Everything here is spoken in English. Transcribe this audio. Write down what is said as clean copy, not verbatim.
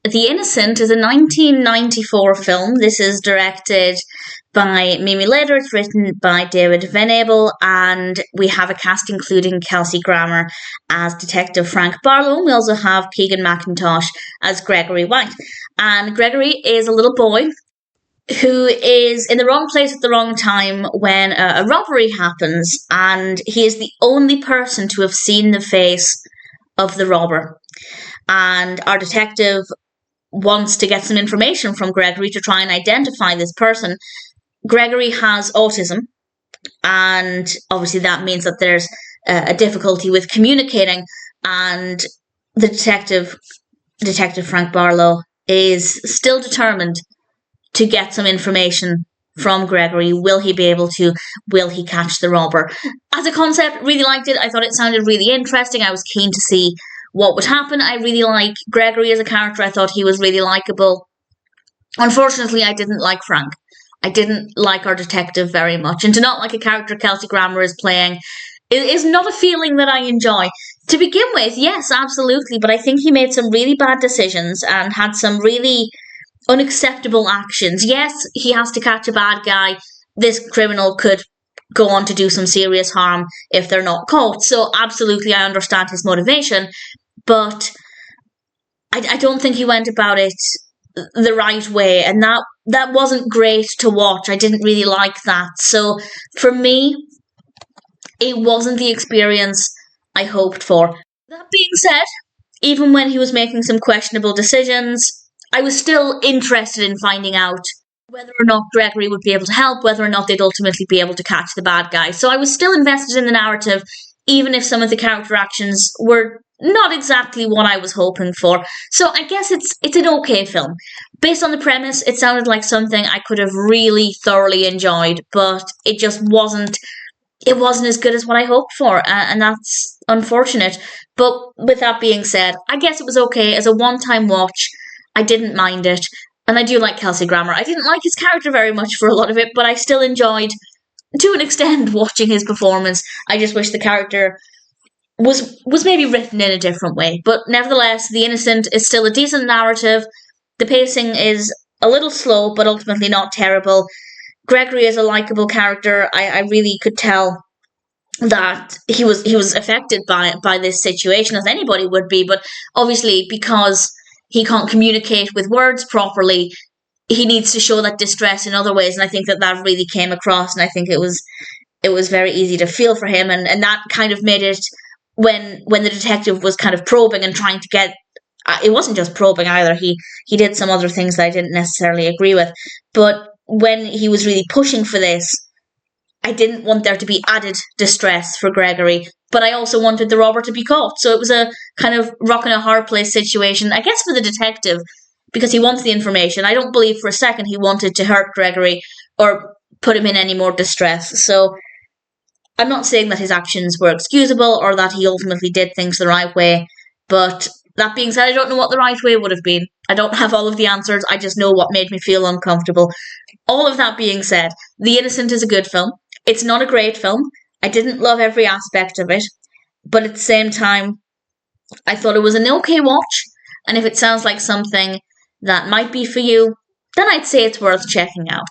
The Innocent is a 1994 film. This is directed by Mimi Leder. It's written by David Venable, and we have a cast including Kelsey Grammer as Detective Frank Barlow. We also have Keegan MacIntosh as Gregory White. And Gregory is a little boy who is in the wrong place at the wrong time when a robbery happens, and he is the only person to have seen the face of the robber. And our detective wants to get some information from Gregory to try and identify this person. Gregory has autism, and obviously that means that there's a difficulty with communicating, and the Detective Frank Barlow, is still determined to get some information from Gregory. Will he be able to? Will he catch the robber? As a concept, really liked it. I thought it sounded really interesting. I was keen to see what would happen. I really like Gregory as a character. I thought he was really likable. Unfortunately, I didn't like Frank. I didn't like our detective very much. And to not like a character Kelsey Grammer is playing is not a feeling that I enjoy. To begin with, yes, absolutely. But I think he made some really bad decisions and had some really unacceptable actions. Yes, he has to catch a bad guy. This criminal could go on to do some serious harm if they're not caught. So absolutely, I understand his motivation, but I don't think he went about it the right way, and that wasn't great to watch. I didn't really like that. So for me, it wasn't the experience I hoped for. That being said, even when he was making some questionable decisions, I was still interested in finding out whether or not Gregory would be able to help, whether or not they'd ultimately be able to catch the bad guy. So I was still invested in the narrative, even if some of the character actions were not exactly what I was hoping for. So I guess it's an okay film. Based on the premise, it sounded like something I could have really thoroughly enjoyed, but it just wasn't as good as what I hoped for, and that's unfortunate. But with that being said, I guess it was okay. As a one-time watch, I didn't mind it. And I do like Kelsey Grammer. I didn't like his character very much for a lot of it, but I still enjoyed, to an extent, watching his performance. I just wish the character was maybe written in a different way. But nevertheless, The Innocent is still a decent narrative. The pacing is a little slow, but ultimately not terrible. Gregory is a likable character. I really could tell that he was affected by this situation, as anybody would be, but obviously because he can't communicate with words properly, he needs to show that distress in other ways, and I think that really came across, and I think it was very easy to feel for him, and that kind of made it, when the detective was kind of probing and trying to get, it wasn't just probing either, he did some other things that I didn't necessarily agree with, but when he was really pushing for this, I didn't want there to be added distress for Gregory, but I also wanted the robber to be caught. So it was a kind of rock and a hard place situation, I guess, for the detective, because he wants the information. I don't believe for a second he wanted to hurt Gregory or put him in any more distress. So I'm not saying that his actions were excusable or that he ultimately did things the right way, but that being said, I don't know what the right way would have been. I don't have all of the answers. I just know what made me feel uncomfortable. All of that being said, The Innocent is a good film. It's not a great film. I didn't love every aspect of it, but at the same time, I thought it was an okay watch, and if it sounds like something that might be for you, then I'd say it's worth checking out.